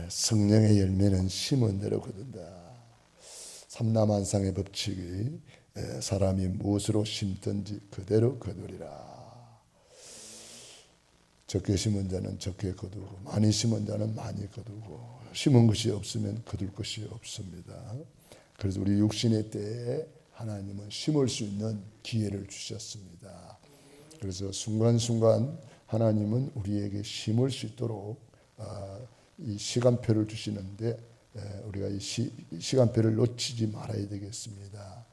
성령의 열매는 심은 대로 거둔다. 삼라만상의 법칙이 사람이 무엇으로 심든지 그대로 거두리라. 적게 심은 자는 적게 거두고 많이 심은 자는 많이 거두고 심은 것이 없으면 거둘 것이 없습니다. 그래서 우리 육신의 때에 하나님은 심을 수 있는 기회를 주셨습니다. 그래서 순간순간 하나님은 우리에게 심을 수 있도록 이 시간표를 주시는데 우리가 이 시간표를 놓치지 말아야 되겠습니다.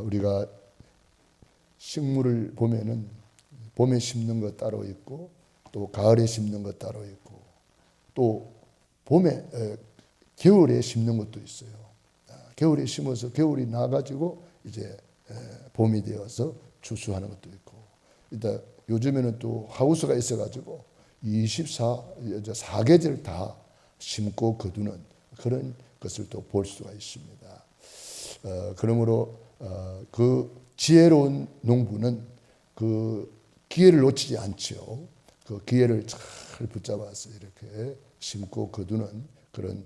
우리가 식물을 보면은 봄에 심는 것 따로 있고 또 가을에 심는 것 따로 있고 또 겨울에 심는 것도 있어요. 겨울에 심어서 겨울이 나가지고 이제 봄이 되어서 추수하는 것도 있고, 일단 요즘에는 또 하우스가 있어가지고 4계절 다 심고 거두는 그런 것을 또 볼 수가 있습니다. 그러므로 그 지혜로운 농부는 그 기회를 놓치지 않죠. 그 기회를 잘 붙잡아서 이렇게 심고 거두는 그런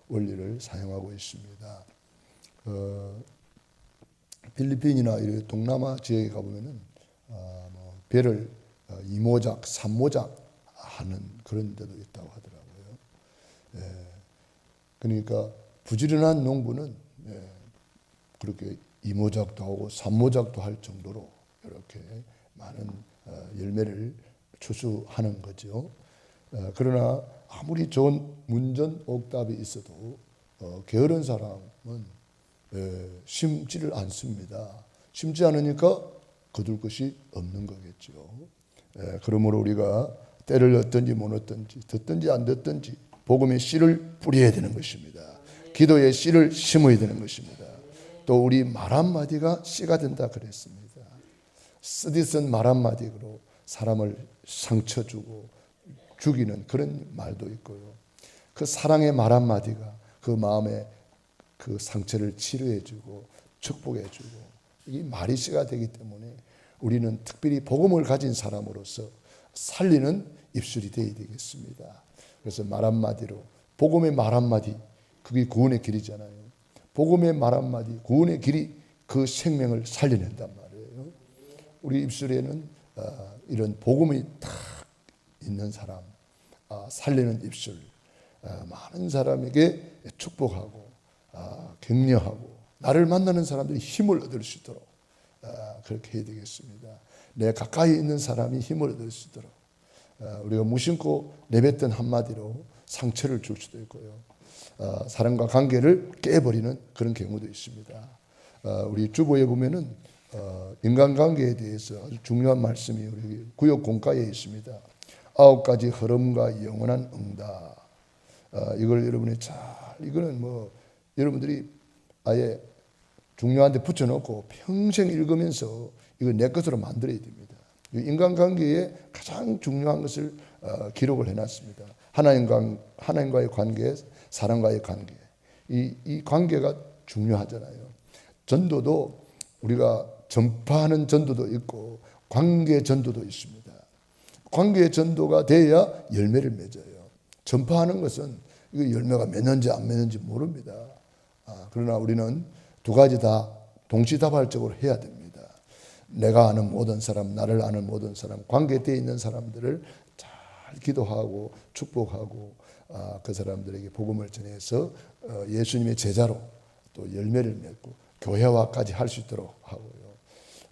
원리를 사용하고 있습니다. 필리핀이나 이런 동남아 지역에 가보면은 배를 2모작, 3모작 하는 그런 데도 있다고 하더라고요. 그러니까 부지런한 농부는 그렇게 2모작도 하고 3모작도 할 정도로 이렇게 많은 열매를 추수하는 거죠. 그러나 아무리 좋은 문전옥답이 있어도 게으른 사람은 심지를 않습니다. 심지 않으니까 거둘 것이 없는 거겠죠. 그러므로 우리가 때를 얻든지 못 얻든지 듣든지 안 듣든지 복음의 씨를 뿌려야 되는 것입니다. 기도의 씨를 심어야 되는 것입니다. 또 우리 말 한마디가 씨가 된다 그랬습니다. 쓰디쓴 말 한마디로 사람을 상처 주고 죽이는 그런 말도 있고요. 그 사랑의 말 한마디가 그 마음에 그 상처를 치료해 주고 축복해 주고, 이 말이 씨가 되기 때문에 우리는 특별히 복음을 가진 사람으로서 살리는 입술이 되어야 되겠습니다. 그래서 말 한마디로, 복음의 말 한마디, 그게 구원의 길이잖아요. 복음의 말 한마디, 구원의 길이 그 생명을 살려낸단 말이에요. 우리 입술에는 이런 복음이 딱 있는 사람, 살리는 입술, 많은 사람에게 축복하고 격려하고 나를 만나는 사람들이 힘을 얻을 수 있도록 그렇게 해야 되겠습니다. 내 가까이 있는 사람이 힘을 얻을 수 있도록 우리가 무심코 내뱉던 한마디로 상처를 줄 수도 있고요. 사람과 관계를 깨버리는 그런 경우도 있습니다. 우리 주보에 보면은 인간관계에 대해서 아주 중요한 말씀이 우리 구역 공가에 있습니다. 9가지 흐름과 영원한 응답. 이걸 여러분이 이거는 여러분들이 아예 중요한 데 붙여놓고 평생 읽으면서 이거 내 것으로 만들어야 됩니다. 인간관계에 가장 중요한 것을 기록을 해놨습니다. 하나님과의 관계, 사람과의 관계. 이 관계가 중요하잖아요. 전도도 우리가 전파하는 전도도 있고 관계 전도도 있습니다. 관계 전도가 돼야 열매를 맺어요. 전파하는 것은 이거 열매가 맺는지 안 맺는지 모릅니다. 그러나 우리는 두 가지 다 동시다발적으로 해야 됩니다. 내가 아는 모든 사람, 나를 아는 모든 사람, 관계되어 있는 사람들을 잘 기도하고 축복하고 그 사람들에게 복음을 전해서 예수님의 제자로 또 열매를 맺고 교회화까지 할 수 있도록 하고요.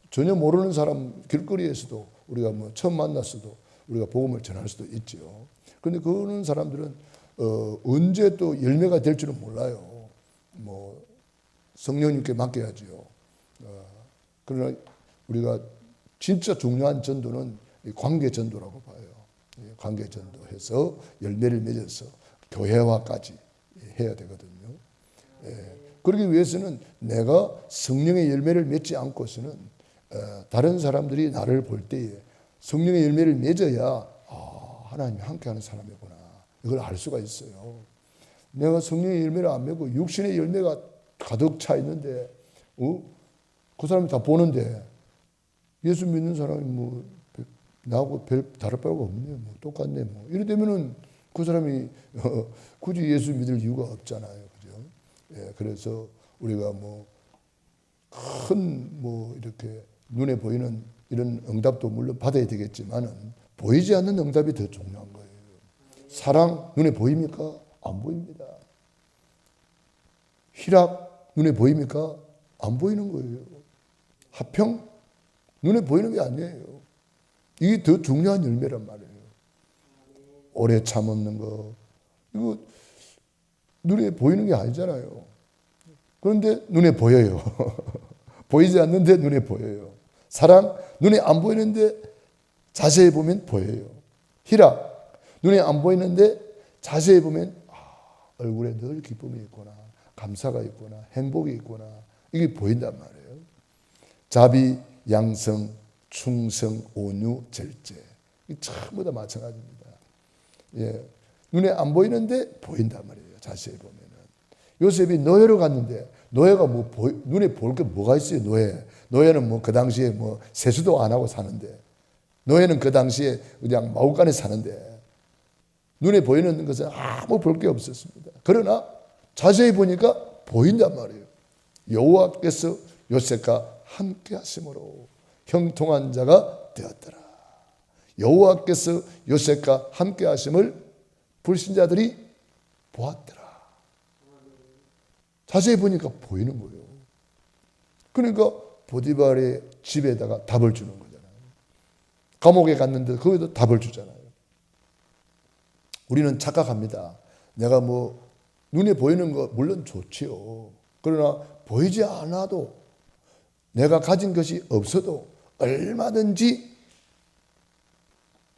전혀 모르는 사람 길거리에서도 우리가 처음 만났어도 우리가 복음을 전할 수도 있죠. 그런데 그런 사람들은 언제 또 열매가 될 줄은 몰라요. 성령님께 맡겨야죠. 그러나 우리가 진짜 중요한 전도는 관계 전도라고 봐요. 관계 전도해서 열매를 맺어서 교회화까지 해야 되거든요. 그러기 위해서는 내가 성령의 열매를 맺지 않고서는 다른 사람들이 나를 볼 때에 성령의 열매를 맺어야 하나님이 함께하는 사람이구나, 이걸 알 수가 있어요. 내가 성령의 열매를 안 맺고 육신의 열매가 가득 차 있는데 그 사람이 다 보는데 예수 믿는 사람이 나하고 별 다를 바가 없네, 똑같네, 이래 되면은 그 사람이 굳이 예수 믿을 이유가 없잖아요. 그죠? 예, 그래서 우리가 큰 이렇게 눈에 보이는 이런 응답도 물론 받아야 되겠지만은 보이지 않는 응답이 더 중요한 거예요. 사랑 눈에 보입니까? 안 보입니다. 희락 눈에 보입니까? 안 보이는 거예요. 화평 눈에 보이는 게 아니에요. 이게 더 중요한 열매란 말이에요. 오래 참는 거 이거 눈에 보이는 게 아니잖아요. 그런데 눈에 보여요. 보이지 않는데 눈에 보여요. 사랑 눈에 안 보이는데 자세히 보면 보여요. 희락 눈에 안 보이는데 자세히 보면 얼굴에 늘 기쁨이 있구나, 감사가 있구나, 행복이 있구나, 이게 보인단 말이에요. 자비, 양성, 충성, 온유, 절제, 전부 다 마찬가지입니다. 예, 눈에 안 보이는데 보인단 말이에요. 자세히 보면은. 요셉이 노예로 갔는데 노예가 눈에 볼 게 뭐가 있어요? 노예는 그 당시에 세수도 안 하고 사는데, 노예는 그 당시에 그냥 마구간에 사는데 눈에 보이는 것은 아무 볼 게 없었습니다. 그러나 자세히 보니까 보인단 말이에요. 여호와께서 요셉과 함께 하심으로 형통한 자가 되었더라. 여호와께서 요셉과 함께 하심을 불신자들이 보았더라. 자세히 보니까 보이는 거예요. 그러니까 보디발의 집에다가 답을 주는 거잖아요. 감옥에 갔는데 거기도 답을 주잖아요. 우리는 착각합니다. 내가 눈에 보이는 거 물론 좋지요. 그러나 보이지 않아도 내가 가진 것이 없어도 얼마든지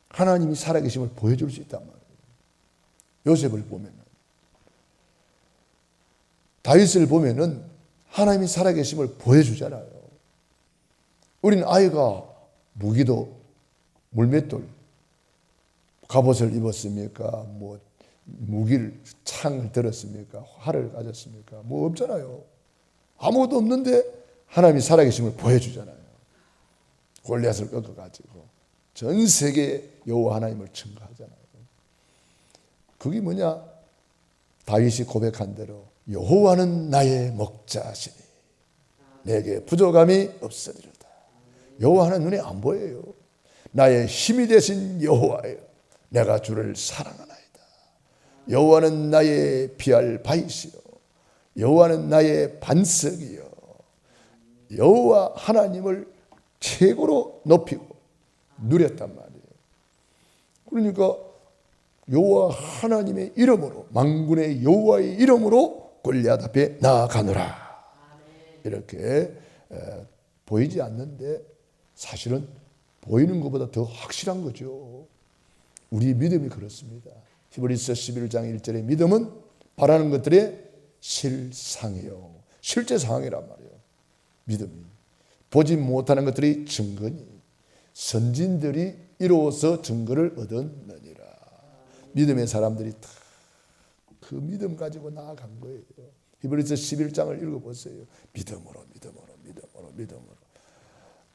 하나님이 살아계심을 보여줄 수 있단 말이에요. 요셉을 보면은, 다윗을 보면은 하나님이 살아계심을 보여주잖아요. 우리는 아이가 무기도 물맷돌 갑옷을 입었습니까? 무기를 창을 들었습니까? 활을 가졌습니까? 없잖아요. 아무것도 없는데 하나님이 살아계심을 보여주잖아요. 골리앗을 꺾어가지고 전 세계에 여호와 하나님을 증거하잖아요. 그게 뭐냐? 다윗이 고백한 대로 여호와는 나의 목자시니 내게 부족함이 없으리로다. 여호와는 눈에 안 보여요. 나의 힘이 되신 여호와예요. 내가 주를 사랑하나이다. 여호와는 나의 피할 바위시요 여호와는 나의 반석이요. 여호와 하나님을 최고로 높이고 누렸단 말이에요. 그러니까 여호와 하나님의 이름으로, 만군의 여호와의 이름으로 골리앗 앞에 나아가노라. 이렇게 보이지 않는데 사실은 보이는 것보다 더 확실한 거죠. 우리 믿음이 그렇습니다. 히브리서 11장 1절의 믿음은 바라는 것들의 실상이요, 실제 상황이란 말이에요. 믿음이 보지 못하는 것들이 증거니 선진들이 이루어서 증거를 얻었느니라. 믿음의 사람들이 다 그 믿음 가지고 나아간 거예요. 히브리서 11장을 읽어보세요. 믿음으로.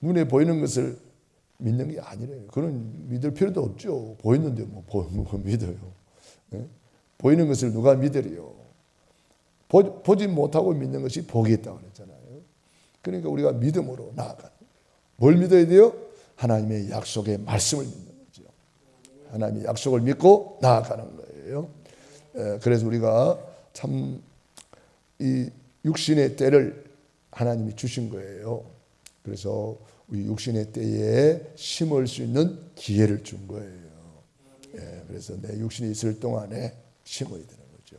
눈에 보이는 것을 믿는 게 아니래요. 그건 믿을 필요도 없죠. 보이는데 믿어요. 네? 보이는 것을 누가 믿으래요? 보지 못하고 믿는 것이 복이 있다고 그랬잖아요. 그러니까 우리가 믿음으로 나아가는 거예요. 뭘 믿어야 돼요? 하나님의 약속의 말씀을 믿는 거죠. 하나님의 약속을 믿고 나아가는 거예요. 그래서 우리가 참 이 육신의 때를 하나님이 주신 거예요. 그래서 우리 육신의 때에 심을 수 있는 기회를 준 거예요. 그래서 내 육신이 있을 동안에 심어야 되는 거죠.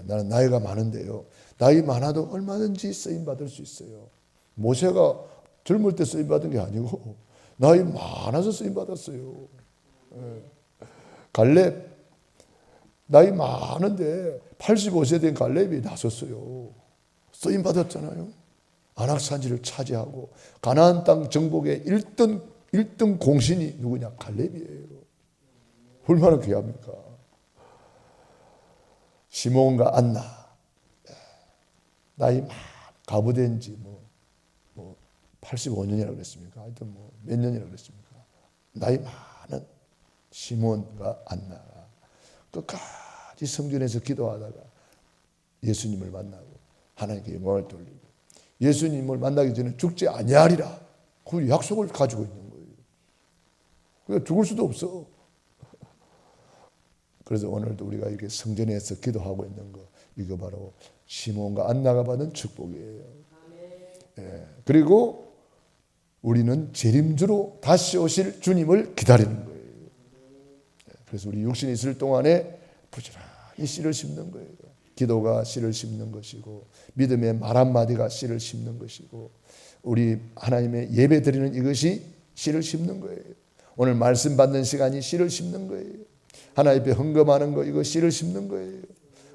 나는 나이가 많은데요. 나이 많아도 얼마든지 쓰임 받을 수 있어요. 모세가 젊을 때 쓰임 받은 게 아니고 나이 많아서 쓰임 받았어요. 갈렙 나이 많은데 85세 된 갈렙이 나섰어요. 쓰임 받았잖아요. 안악산지를 차지하고 가나안 땅 정복의 1등 공신이 누구냐? 갈렙이에요. 얼마나 귀합니까? 시몬과 안나 나이 가부된 지 85년이라고 그랬습니까? 하여튼 몇 년이라고 그랬습니까? 나이 많은 시몬과 안나가 끝까지 성전에서 기도하다가 예수님을 만나고 하나님께 영광을 돌리고 예수님을 만나기 전에 죽지 아니하리라 그 약속을 가지고 있는 거예요. 그러니까 죽을 수도 없어. 그래서 오늘도 우리가 이렇게 성전에서 기도하고 있는 거 이거 바로 시몬과 안나가 받은 축복이에요. 예. 그리고 우리는 재림주로 다시 오실 주님을 기다리는 거예요. 그래서 우리 육신이 있을 동안에 부지런히 씨를 심는 거예요. 기도가 씨를 심는 것이고 믿음의 말 한마디가 씨를 심는 것이고 우리 하나님의 예배 드리는 이것이 씨를 심는 거예요. 오늘 말씀 받는 시간이 씨를 심는 거예요. 하나님 앞에 헌금하는 거 이거 씨를 심는 거예요.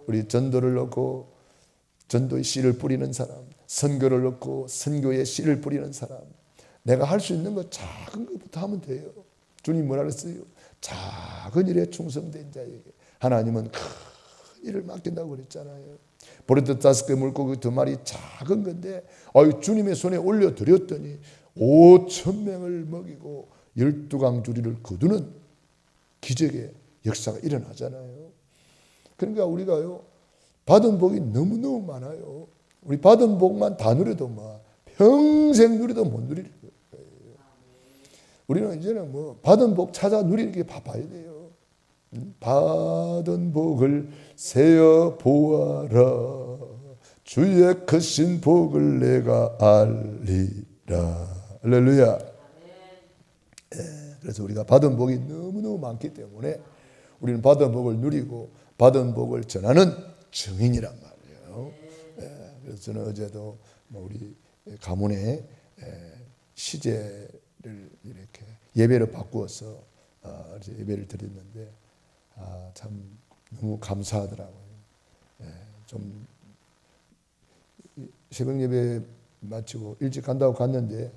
우리 전도를 넣고 전도의 씨를 뿌리는 사람, 선교를 넣고 선교의 씨를 뿌리는 사람, 내가 할 수 있는 거 작은 것부터 하면 돼요. 주님 뭐라 그랬어요? 작은 일에 충성된 자에게 하나님은 큰 일을 맡긴다고 그랬잖아요. 버릇 5개 물고기 2마리 작은 건데 주님의 손에 올려드렸더니 5,000명을 먹이고 12강주리를 거두는 기적의 역사가 일어나잖아요. 그러니까 우리가요 받은 복이 너무너무 많아요. 우리 받은 복만 다 누려도 평생 누려도 못 누릴 거예요. 우리는 이제는 받은 복 찾아 누리는 바빠야 돼요. 받은 복을 세어 보아라 주의 크신 복을 내가 알리라. 할렐루야. 그래서 우리가 받은 복이 너무너무 많기 때문에 우리는 받은 복을 누리고 받은 복을 전하는 증인이란 말이에요. 그래서 저는 어제도 우리 가문에 시제를 이렇게 예배를 바꾸어서 예배를 드렸는데 참 너무 감사하더라고요. 좀 새벽 예배 마치고 일찍 간다고 갔는데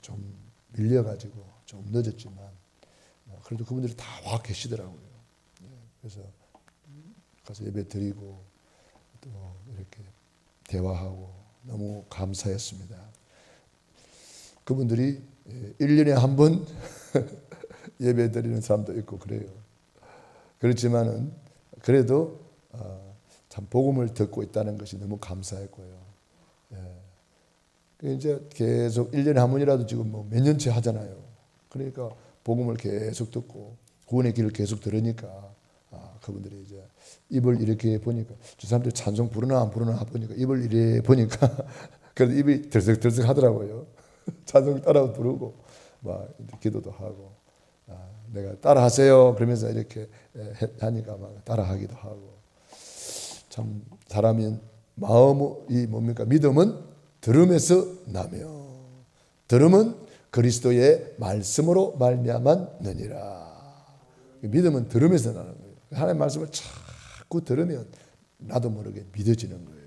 좀 밀려가지고 좀 늦었지만 그래도 그분들이 다 와 계시더라고요. 그래서 가서 예배 드리고 또 이렇게 대화하고 너무 감사했습니다. 그분들이 1년에 한 번 예배 드리는 사람도 있고 그래요. 그렇지만은 그래도 참 복음을 듣고 있다는 것이 너무 감사했고요. 이제 계속 1년에 한 번이라도 지금 몇 년째 하잖아요. 그러니까 복음을 계속 듣고 구원의 길을 계속 들으니까 그분들이 이제 입을 이렇게 보니까 저 사람들 찬송 부르나 안 부르나 보니까 입을 이렇게 보니까 그래도 입이 들썩들썩 하더라고요. 찬송 따라 부르고 막 기도도 하고 내가 따라 하세요 그러면서 이렇게 하니까 막 따라 하기도 하고 참 사람이 마음이 뭡니까? 믿음은 들음에서 나며 들음은 그리스도의 말씀으로 말미암았느니라. 믿음은 들음에서 나는 거예요. 하나님의 말씀을 자꾸 들으면 나도 모르게 믿어지는 거예요.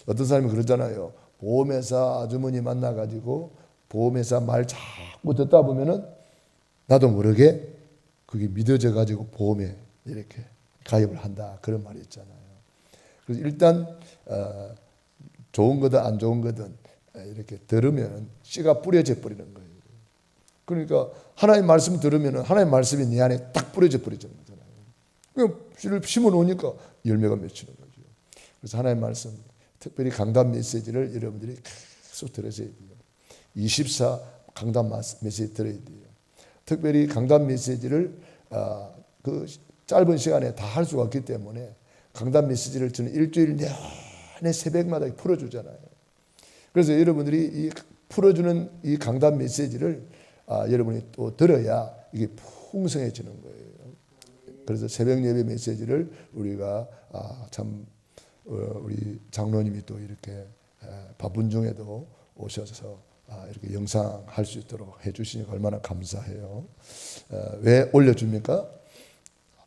어떤 사람이 그러잖아요. 보험회사 아주머니 만나가지고 보험회사 말 자꾸 듣다 보면은 나도 모르게 그게 믿어져 가지고 보험에 이렇게 가입을 한다. 그런 말이 있잖아요. 그래서 일단 좋은 거든 안 좋은 거든 이렇게 들으면 씨가 뿌려져 버리는 거예요. 그러니까 하나님 말씀 들으면 하나님 말씀이 네 안에 딱 뿌려져 버리잖아요. 그냥 씨를 심어 놓으니까 열매가 맺히는 거죠. 그래서 하나님 말씀, 특별히 강단 메시지를 여러분들이 계속 들으셔야 돼요. 24 강단 메시지 들어야 돼요. 특별히 강단 메시지를 그 짧은 시간에 다 할 수가 없기 때문에 강단 메시지를 저는 일주일 내내 새벽마다 풀어주잖아요. 그래서 여러분들이 이 풀어주는 이 강단 메시지를 여러분이 또 들어야 이게 풍성해지는 거예요. 그래서 새벽 예배 메시지를 우리가 참 우리 장로님이 또 이렇게 바쁜 중에도 오셔서 이렇게 영상 할 수 있도록 해주시니까 얼마나 감사해요. 왜 올려줍니까?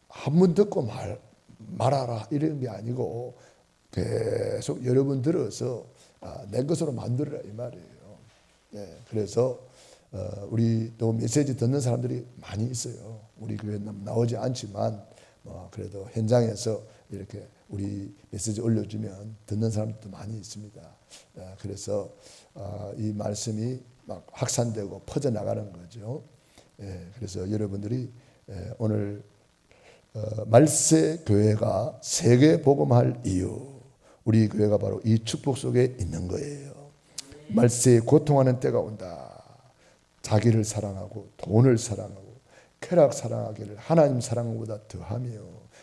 한 번 듣고 말하라 이런 게 아니고 계속 여러분 들어서 내 것으로 만들어라 이 말이에요. 그래서 우리 또 메시지 듣는 사람들이 많이 있어요. 우리 교회 나오지 않지만 그래도 현장에서 이렇게 우리 메시지 올려주면 듣는 사람들도 많이 있습니다. 그래서 이 말씀이 막 확산되고 퍼져나가는 거죠. 그래서 여러분들이 오늘 말세 교회가 세계 복음할 이유, 우리 교회가 바로 이 축복 속에 있는 거예요. 말세에 고통하는 때가 온다. 자기를 사랑하고 돈을 사랑하고 쾌락 사랑하기를 하나님 사랑보다 더하며,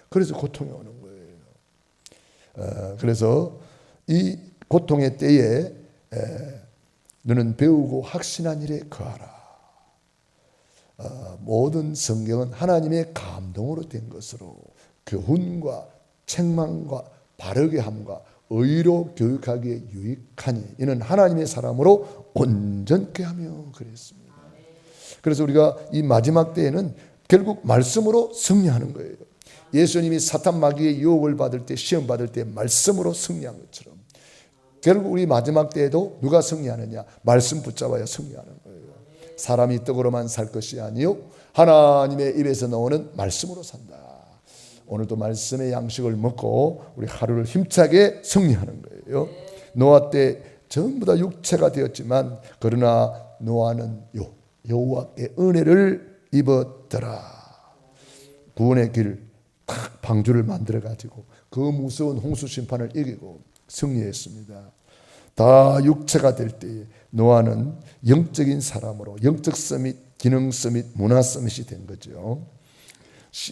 그래서 고통이 오는 거예요. 그래서 이 고통의 때에 너는 배우고 확신한 일에 거하라. 모든 성경은 하나님의 감동으로 된 것으로 교훈과 책망과 바르게 함과 의로 교육하기에 유익하니 이는 하나님의 사람으로 온전케 하며 그랬습니다. 그래서 우리가 이 마지막 때에는 결국 말씀으로 승리하는 거예요. 예수님이 사탄 마귀의 유혹을 받을 때, 시험 받을 때 말씀으로 승리한 것처럼 결국 우리 마지막 때에도 누가 승리하느냐? 말씀 붙잡아야 승리하는 거예요. 사람이 떡으로만 살 것이 아니요 하나님의 입에서 나오는 말씀으로 산다. 오늘도 말씀의 양식을 먹고 우리 하루를 힘차게 승리하는 거예요. 노아 때 전부 다 육체가 되었지만 그러나 노아는 여호와께 은혜를 입었더라. 구원의 길 딱 방주를 만들어 가지고 그 무서운 홍수 심판을 이기고 승리했습니다. 다 육체가 될 때에 노아는 영적인 사람으로 영적 서밋, 기능 서밋, 문화 서밋이 된 거죠.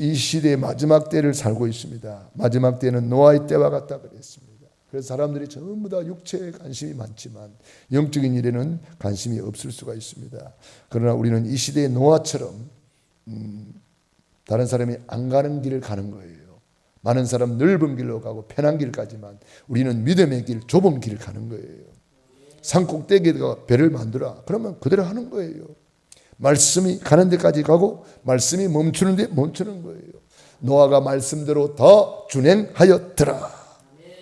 이 시대의 마지막 때를 살고 있습니다. 마지막 때는 노아의 때와 같다 그랬습니다. 그래서 사람들이 전부 다 육체에 관심이 많지만 영적인 일에는 관심이 없을 수가 있습니다. 그러나 우리는 이 시대의 노아처럼 다른 사람이 안 가는 길을 가는 거예요. 많은 사람 넓은 길로 가고 편한 길 가지만 우리는 믿음의 길, 좁은 길을 가는 거예요. 산 꼭대기에다가 배를 만들어. 그러면 그대로 하는 거예요. 말씀이 가는 데까지 가고 말씀이 멈추는 데 멈추는 거예요. 노아가 말씀대로 다 준행하였더라.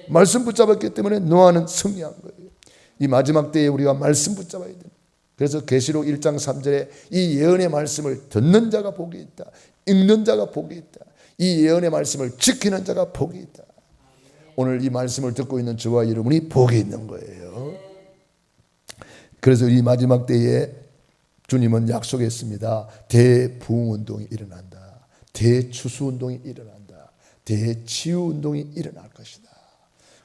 말씀 붙잡았기 때문에 노아는 승리한 거예요. 이 마지막 때에 우리가 말씀 붙잡아야 됩니다. 그래서 계시록 1장 3절에 이 예언의 말씀을 듣는 자가 복이 있다. 읽는 자가 복이 있다. 이 예언의 말씀을 지키는 자가 복이 있다. 오늘 이 말씀을 듣고 있는 저와 여러분이 복이 있는 거예요. 그래서 이 마지막 때에 주님은 약속했습니다. 대부흥운동이 일어난다. 대추수운동이 일어난다. 대치유운동이 일어날 것이다.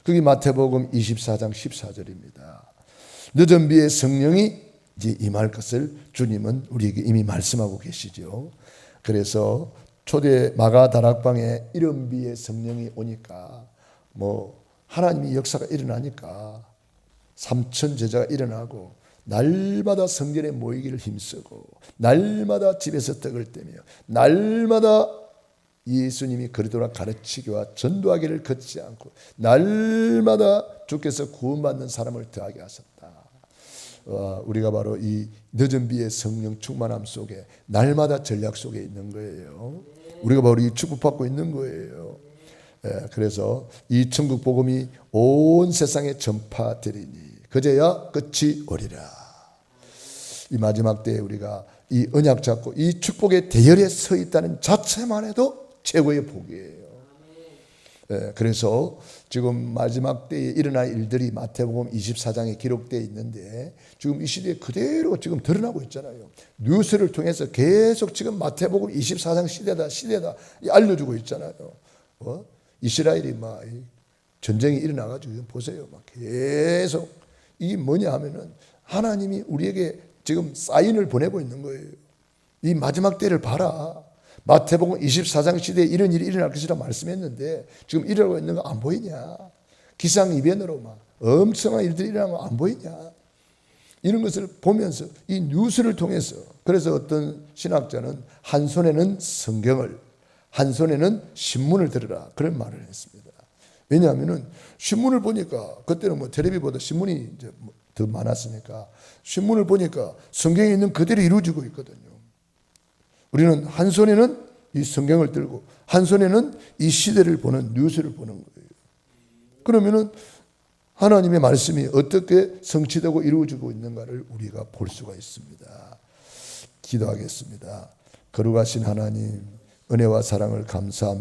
그게 마태복음 24장 14절입니다. 늦은 비에 성령이 이제 임할 것을 주님은 우리에게 이미 말씀하고 계시죠. 그래서 초대 마가 다락방에 이른 비에 성령이 오니까 하나님의 역사가 일어나니까 3천 제자가 일어나고 날마다 성전에 모이기를 힘쓰고 날마다 집에서 떡을 떼며 날마다 예수님이 그리도라 가르치기와 전도하기를 걷지 않고 날마다 주께서 구원받는 사람을 더하게 하셨다. 우리가 바로 이 늦은 비의 성령 충만함 속에 날마다 전략 속에 있는 거예요. 우리가 바로 이 축복받고 있는 거예요. 그래서 이 천국 복음이 온 세상에 전파되리니 그제야 끝이 오리라. 이 마지막 때에 우리가 이 언약 잡고 이 축복의 대열에 서 있다는 자체만 해도 최고의 복이에요. 그래서 지금 마지막 때에 일어날 일들이 마태복음 24장에 기록되어 있는데 지금 이 시대에 그대로 지금 드러나고 있잖아요. 뉴스를 통해서 계속 지금 마태복음 24장 시대다 알려주고 있잖아요. 이스라엘이 막 전쟁이 일어나가지고 보세요. 막 계속 이게 뭐냐 하면은 하나님이 우리에게 지금 사인을 보내고 있는 거예요. 이 마지막 때를 봐라. 마태복음 24장 시대에 이런 일이 일어날 것이라 말씀했는데 지금 일어나고 있는 거 안 보이냐? 기상이변으로 막 엄청난 일들이 일어나는 거 안 보이냐? 이런 것을 보면서 이 뉴스를 통해서 그래서 어떤 신학자는 한 손에는 성경을 한 손에는 신문을 들으라 그런 말을 했습니다. 왜냐하면은 신문을 보니까 그때는 텔레비보다 신문이 이제 더 많았으니까 신문을 보니까 성경에 있는 그대로 이루어지고 있거든요. 우리는 한 손에는 이 성경을 들고 한 손에는 이 시대를 보는 뉴스를 보는 거예요. 그러면은 하나님의 말씀이 어떻게 성취되고 이루어지고 있는가를 우리가 볼 수가 있습니다. 기도하겠습니다. 거룩하신 하나님, 은혜와 사랑을 감사합니다.